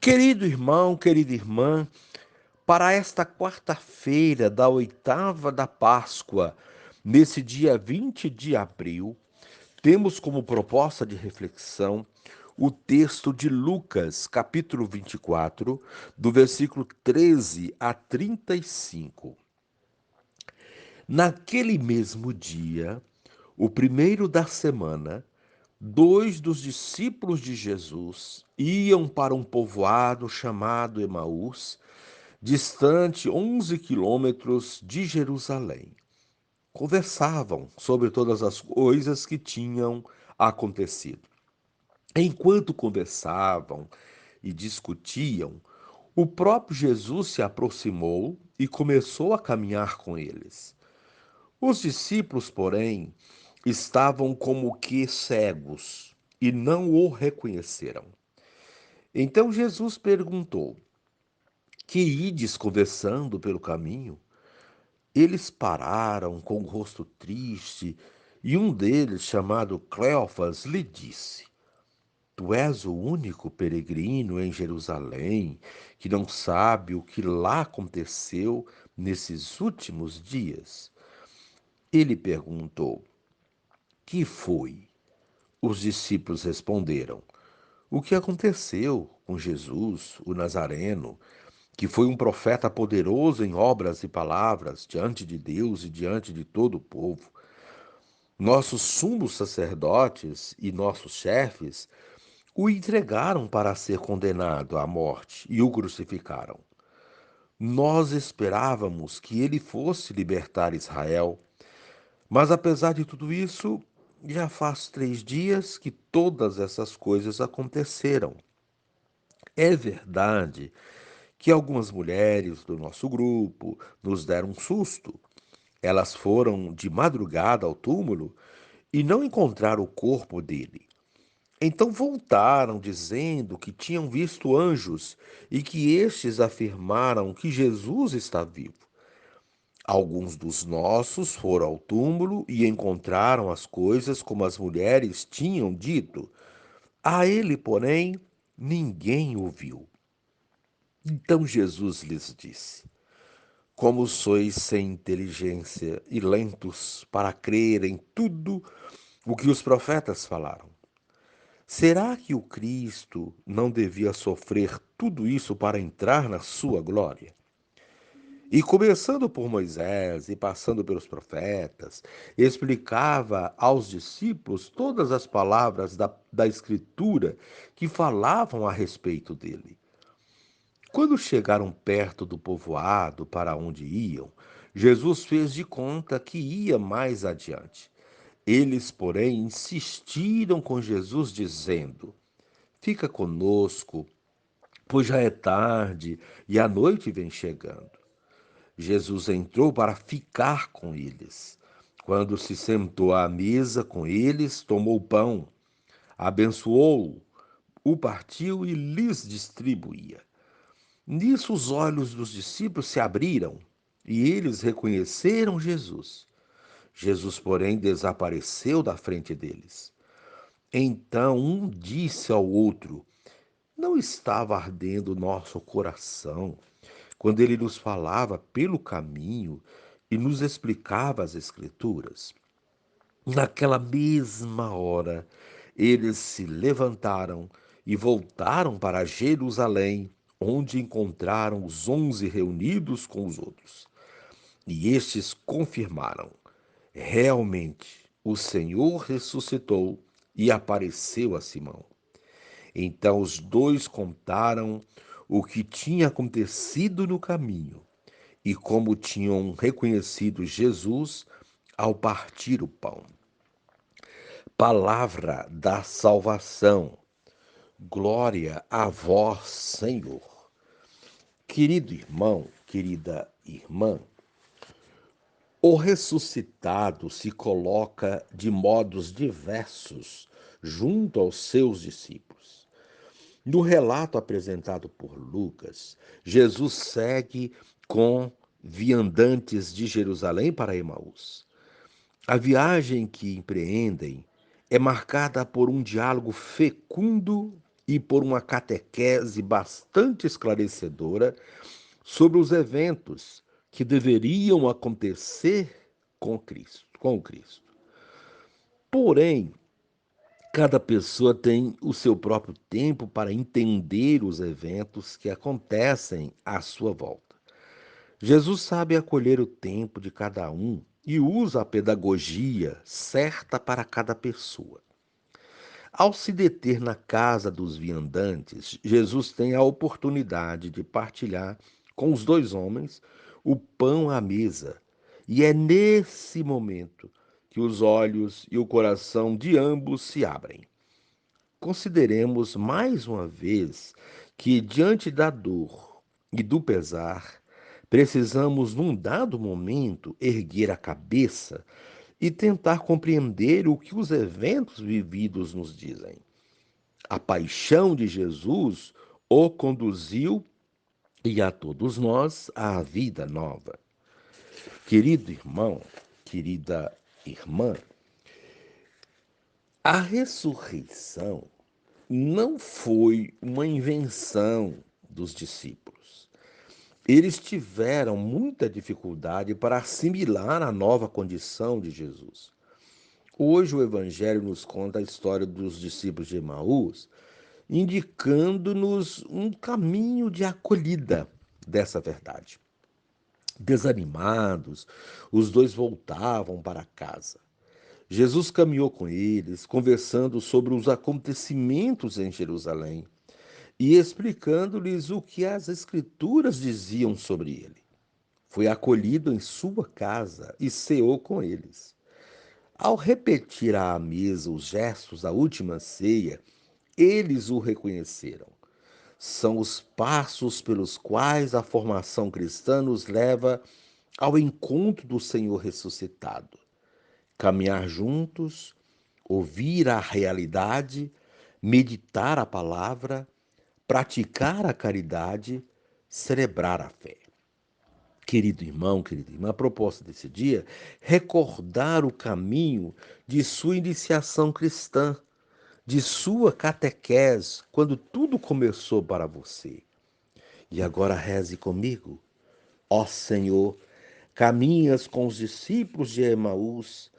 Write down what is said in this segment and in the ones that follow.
Querido irmão, querida irmã, para esta quarta-feira da oitava da Páscoa, nesse dia 20 de abril, temos como proposta de reflexão o texto de Lucas, capítulo 24, do versículo 13 a 35. Naquele mesmo dia, o primeiro da semana, dois dos discípulos de Jesus iam para um povoado chamado Emaús, distante 11 quilômetros de Jerusalém. Conversavam sobre todas as coisas que tinham acontecido. Enquanto conversavam e discutiam, o próprio Jesus se aproximou e começou a caminhar com eles. Os discípulos, porém, estavam como que cegos e não o reconheceram. Então Jesus perguntou: Que ides conversando pelo caminho? Eles pararam com o rosto triste, e um deles, chamado Cleofas, lhe disse: Tu és o único peregrino em Jerusalém que não sabe o que lá aconteceu nesses últimos dias. Ele perguntou: Que foi? Os discípulos responderam: O que aconteceu com Jesus, o Nazareno, que foi um profeta poderoso em obras e palavras diante de Deus e diante de todo o povo. Nossos sumos sacerdotes e nossos chefes o entregaram para ser condenado à morte e o crucificaram. Nós esperávamos que ele fosse libertar Israel, mas apesar de tudo isso, já faz 3 dias que todas essas coisas aconteceram. É verdade que algumas mulheres do nosso grupo nos deram um susto. Elas foram de madrugada ao túmulo e não encontraram o corpo dele. Então voltaram dizendo que tinham visto anjos e que estes afirmaram que Jesus está vivo. Alguns dos nossos foram ao túmulo e encontraram as coisas como as mulheres tinham dito. A ele, porém, ninguém o viu. Então Jesus lhes disse: Como sois sem inteligência e lentos para crer em tudo o que os profetas falaram. Será que o Cristo não devia sofrer tudo isso para entrar na sua glória? E começando por Moisés e passando pelos profetas, explicava aos discípulos todas as palavras da Escritura que falavam a respeito dele. Quando chegaram perto do povoado para onde iam, Jesus fez de conta que ia mais adiante. Eles, porém, insistiram com Jesus, dizendo: Fica conosco, pois já é tarde e a noite vem chegando. Jesus entrou para ficar com eles. Quando se sentou à mesa com eles, tomou o pão, abençoou-o, o partiu e lhes distribuía. Nisso os olhos dos discípulos se abriram e eles reconheceram Jesus. Jesus, porém, desapareceu da frente deles. Então um disse ao outro: Não estava ardendo nosso coração quando ele nos falava pelo caminho e nos explicava as Escrituras? Naquela mesma hora, eles se levantaram e voltaram para Jerusalém, onde encontraram os 11 reunidos com os outros. E estes confirmaram: realmente, o Senhor ressuscitou e apareceu a Simão. Então os dois contaram o que tinha acontecido no caminho e como tinham reconhecido Jesus ao partir o pão. Palavra da salvação. Glória a vós, Senhor. Querido irmão, querida irmã, o ressuscitado se coloca de modos diversos junto aos seus discípulos. No relato apresentado por Lucas, Jesus segue com viandantes de Jerusalém para Emaús. A viagem que empreendem é marcada por um diálogo fecundo e por uma catequese bastante esclarecedora sobre os eventos que deveriam acontecer com Cristo. Porém, cada pessoa tem o seu próprio tempo para entender os eventos que acontecem à sua volta. Jesus sabe acolher o tempo de cada um e usa a pedagogia certa para cada pessoa. Ao se deter na casa dos viandantes, Jesus tem a oportunidade de partilhar com os dois homens o pão à mesa. E é nesse momento que os olhos e o coração de ambos se abrem. Consideremos mais uma vez que, diante da dor e do pesar, precisamos, num dado momento, erguer a cabeça e tentar compreender o que os eventos vividos nos dizem. A paixão de Jesus o conduziu e a todos nós à vida nova. Querido irmão, querida irmã, a ressurreição não foi uma invenção dos discípulos. Eles tiveram muita dificuldade para assimilar a nova condição de Jesus. Hoje o Evangelho nos conta a história dos discípulos de Emaús, indicando-nos um caminho de acolhida dessa verdade. Desanimados, os dois voltavam para casa. Jesus caminhou com eles, conversando sobre os acontecimentos em Jerusalém e explicando-lhes o que as Escrituras diziam sobre ele. Foi acolhido em sua casa e ceou com eles. Ao repetir à mesa os gestos da última ceia, eles o reconheceram. São os passos pelos quais a formação cristã nos leva ao encontro do Senhor ressuscitado. Caminhar juntos, ouvir a realidade, meditar a palavra, praticar a caridade, celebrar a fé. Querido irmão, querida irmã, a proposta desse dia é recordar o caminho de sua iniciação cristã, de sua catequese, quando tudo começou para você. E agora reze comigo. Ó Senhor, caminhas com os discípulos de Emaús,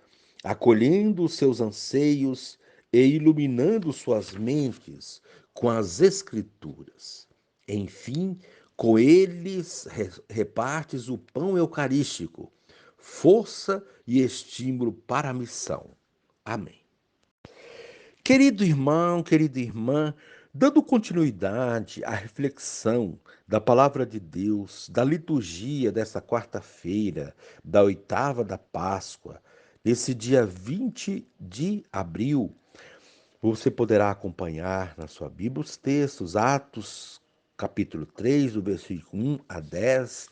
acolhendo os seus anseios e iluminando suas mentes com as Escrituras. Enfim, com eles repartes o pão eucarístico, força e estímulo para a missão. Amém. Querido irmão, querida irmã, dando continuidade à reflexão da palavra de Deus, da liturgia dessa quarta-feira, da oitava da Páscoa, nesse dia 20 de abril, você poderá acompanhar na sua Bíblia os textos, Atos, capítulo 3, do versículo 1 a 10.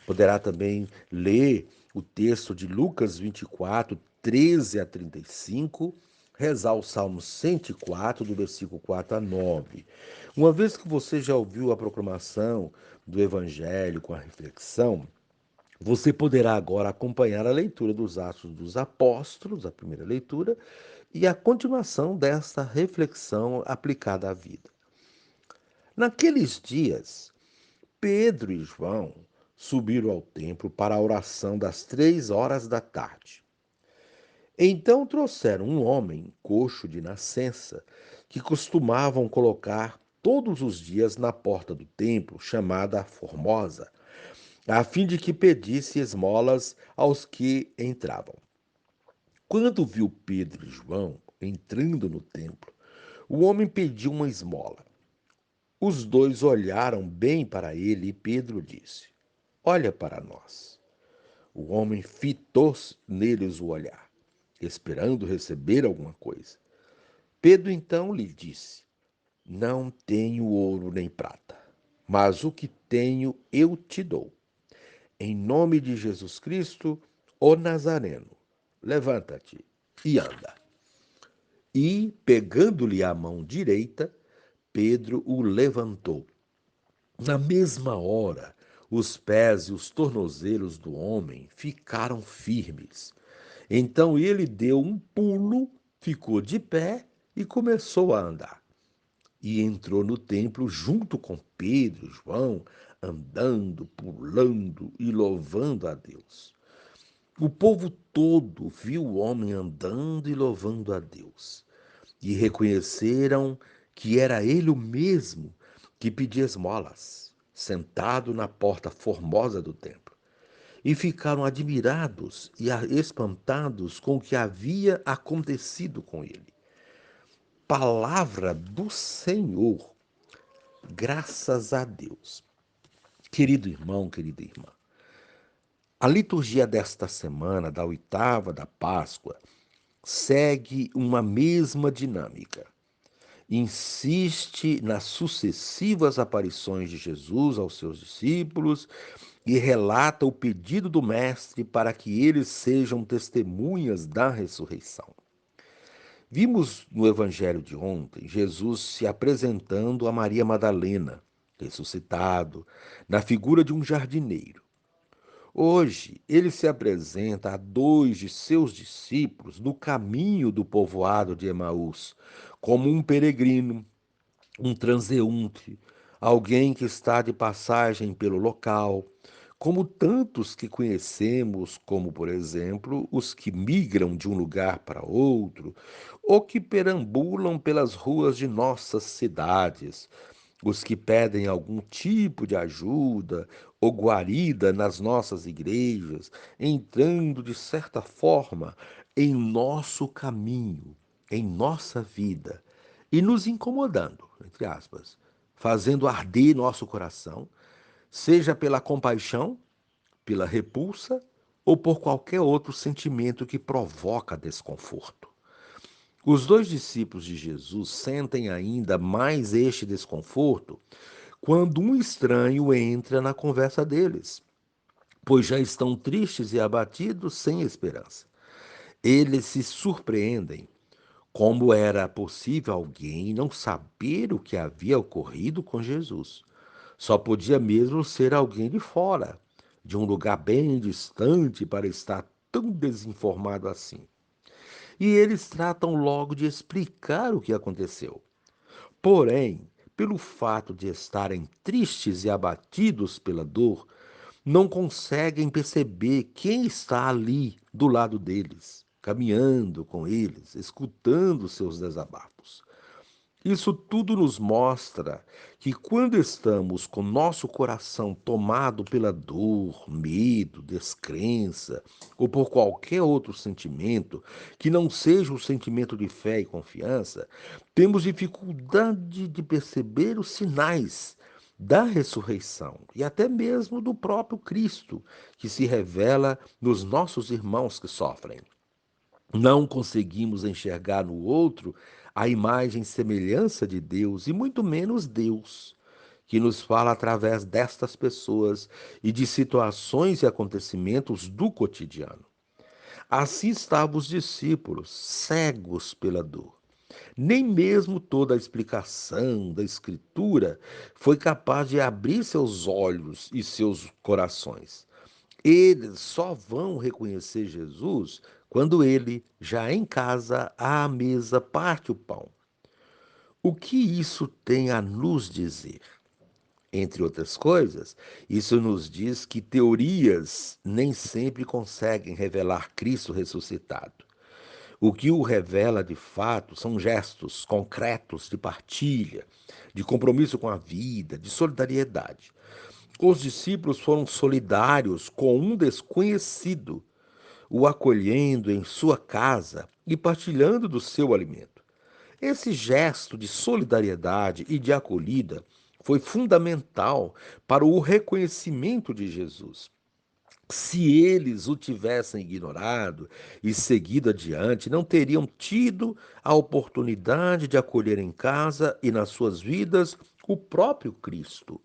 Poderá também ler o texto de Lucas 24, 13 a 35, rezar o Salmo 104, do versículo 4 a 9. Uma vez que você já ouviu a proclamação do Evangelho com a reflexão, você poderá agora acompanhar a leitura dos Atos dos Apóstolos, a primeira leitura, e a continuação desta reflexão aplicada à vida. Naqueles dias, Pedro e João subiram ao templo para a oração das 3 horas da tarde. Então trouxeram um homem coxo de nascença, que costumavam colocar todos os dias na porta do templo, chamada Formosa, a fim de que pedisse esmolas aos que entravam. Quando viu Pedro e João entrando no templo, o homem pediu uma esmola. Os dois olharam bem para ele e Pedro disse: Olha para nós. O homem fitou neles o olhar, esperando receber alguma coisa. Pedro então lhe disse: Não tenho ouro nem prata, mas o que tenho eu te dou. Em nome de Jesus Cristo, o Nazareno, levanta-te e anda. E, pegando-lhe a mão direita, Pedro o levantou. Na mesma hora, os pés e os tornozelos do homem ficaram firmes. Então ele deu um pulo, ficou de pé e começou a andar. e entrou no templo junto com Pedro e João, andando, pulando e louvando a Deus. O povo todo viu o homem andando e louvando a Deus, e reconheceram que era ele o mesmo que pedia esmolas, sentado na porta formosa do templo. E ficaram admirados e espantados com o que havia acontecido com ele. Palavra do Senhor, graças a Deus. Querido irmão, querida irmã, a liturgia desta semana, da oitava da Páscoa, segue uma mesma dinâmica. Insiste nas sucessivas aparições de Jesus aos seus discípulos e relata o pedido do Mestre para que eles sejam testemunhas da ressurreição. Vimos no evangelho de ontem Jesus se apresentando a Maria Madalena, ressuscitado, na figura de um jardineiro. Hoje, ele se apresenta a dois de seus discípulos no caminho do povoado de Emaús, como um peregrino, um transeunte, alguém que está de passagem pelo local, como tantos que conhecemos, como, por exemplo, os que migram de um lugar para outro, ou que perambulam pelas ruas de nossas cidades, os que pedem algum tipo de ajuda ou guarida nas nossas igrejas, entrando de certa forma em nosso caminho, em nossa vida e nos incomodando, entre aspas, fazendo arder nosso coração, seja pela compaixão, pela repulsa ou por qualquer outro sentimento que provoca desconforto. Os dois discípulos de Jesus sentem ainda mais este desconforto quando um estranho entra na conversa deles, pois já estão tristes e abatidos sem esperança. Eles se surpreendem. Como era possível alguém não saber o que havia ocorrido com Jesus? Só podia mesmo ser alguém de fora, de um lugar bem distante, para estar tão desinformado assim. E eles tratam logo de explicar o que aconteceu. Porém, pelo fato de estarem tristes e abatidos pela dor, não conseguem perceber quem está ali do lado deles, caminhando com eles, escutando seus desabafos. Isso tudo nos mostra que quando estamos com nosso coração tomado pela dor, medo, descrença ou por qualquer outro sentimento que não seja o sentimento de fé e confiança, temos dificuldade de perceber os sinais da ressurreição e até mesmo do próprio Cristo, que se revela nos nossos irmãos que sofrem. Não conseguimos enxergar no outro a imagem e semelhança de Deus, e muito menos Deus, que nos fala através destas pessoas e de situações e acontecimentos do cotidiano. Assim estavam os discípulos, cegos pela dor. Nem mesmo toda a explicação da Escritura foi capaz de abrir seus olhos e seus corações. Eles só vão reconhecer Jesus quando ele, já em casa, à mesa, parte o pão. O que isso tem a nos dizer? Entre outras coisas, isso nos diz que teorias nem sempre conseguem revelar Cristo ressuscitado. O que o revela de fato são gestos concretos de partilha, de compromisso com a vida, de solidariedade. Os discípulos foram solidários com um desconhecido, o acolhendo em sua casa e partilhando do seu alimento. Esse gesto de solidariedade e de acolhida foi fundamental para o reconhecimento de Jesus. Se eles o tivessem ignorado e seguido adiante, não teriam tido a oportunidade de acolher em casa e nas suas vidas o próprio Cristo.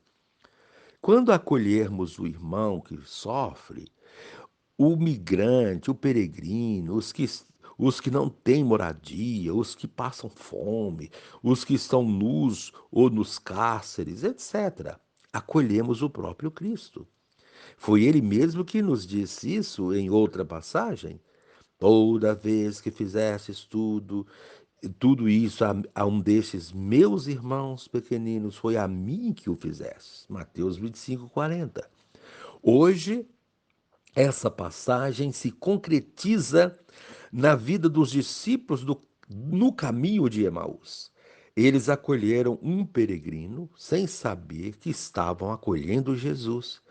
Quando acolhermos o irmão que sofre, o migrante, o peregrino, os que não têm moradia, os que passam fome, os que estão nus ou nos cárceres, etc., acolhemos o próprio Cristo. Foi ele mesmo que nos disse isso em outra passagem. Toda vez que fizestes tudo Tudo isso a um desses meus irmãos pequeninos foi a mim que o fizeste. Mateus 25:40. Hoje, essa passagem se concretiza na vida dos discípulos no caminho de Emaús. Eles acolheram um peregrino sem saber que estavam acolhendo Jesus.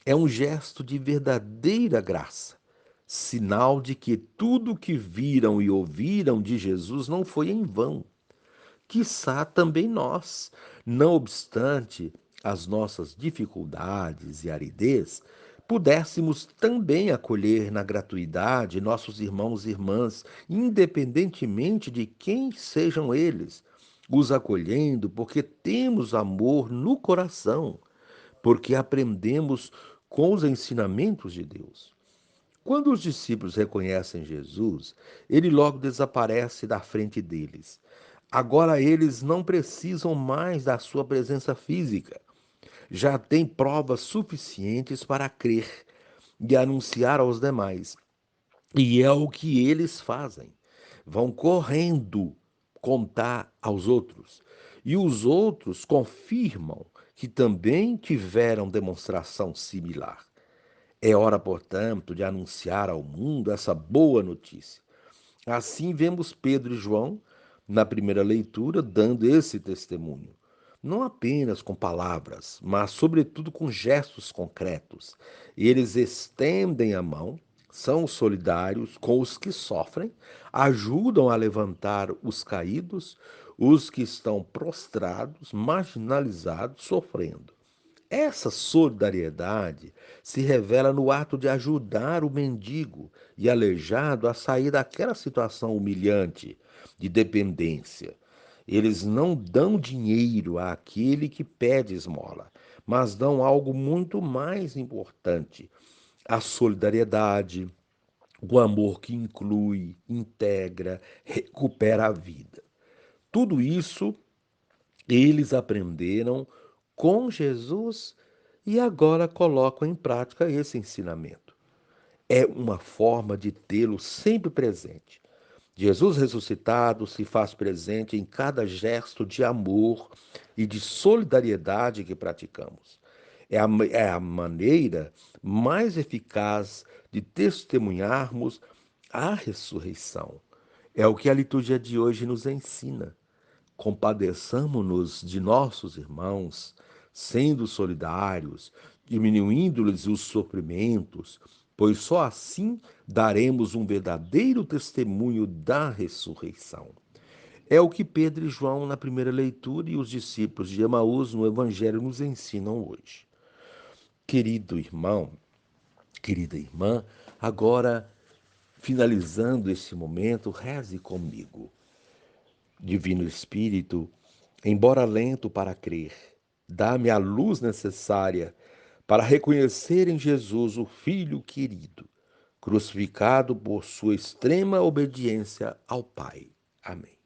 É um gesto de verdadeira graça, sinal de que tudo o que viram e ouviram de Jesus não foi em vão. Quiçá também nós, não obstante as nossas dificuldades e aridez, pudéssemos também acolher na gratuidade nossos irmãos e irmãs, independentemente de quem sejam eles, os acolhendo porque temos amor no coração, porque aprendemos com os ensinamentos de Deus. Quando os discípulos reconhecem Jesus, ele logo desaparece da frente deles. Agora eles não precisam mais da sua presença física. Já têm provas suficientes para crer e anunciar aos demais. E é o que eles fazem. Vão correndo contar aos outros. E os outros confirmam que também tiveram demonstração similar. É hora, portanto, de anunciar ao mundo essa boa notícia. Assim vemos Pedro e João, na primeira leitura, dando esse testemunho. Não apenas com palavras, mas, sobretudo, com gestos concretos. Eles estendem a mão, são solidários com os que sofrem, ajudam a levantar os caídos, os que estão prostrados, marginalizados, sofrendo. Essa solidariedade se revela no ato de ajudar o mendigo e aleijado a sair daquela situação humilhante de dependência. Eles não dão dinheiro àquele que pede esmola, mas dão algo muito mais importante: a solidariedade, o amor que inclui, integra, recupera a vida. Tudo isso eles aprenderam com Jesus e agora colocam em prática esse ensinamento. É uma forma de tê-lo sempre presente. Jesus ressuscitado se faz presente em cada gesto de amor e de solidariedade que praticamos. É a maneira mais eficaz de testemunharmos a ressurreição. É o que a liturgia de hoje nos ensina. Compadeçamo-nos de nossos irmãos, sendo solidários, diminuindo-lhes os sofrimentos, pois só assim daremos um verdadeiro testemunho da ressurreição. É o que Pedro e João na primeira leitura e os discípulos de Emaús no Evangelho nos ensinam hoje. Querido irmão, querida irmã, agora, finalizando esse momento, reze comigo. Divino Espírito, embora lento para crer, dá-me a luz necessária para reconhecer em Jesus o Filho querido, crucificado por sua extrema obediência ao Pai. Amém.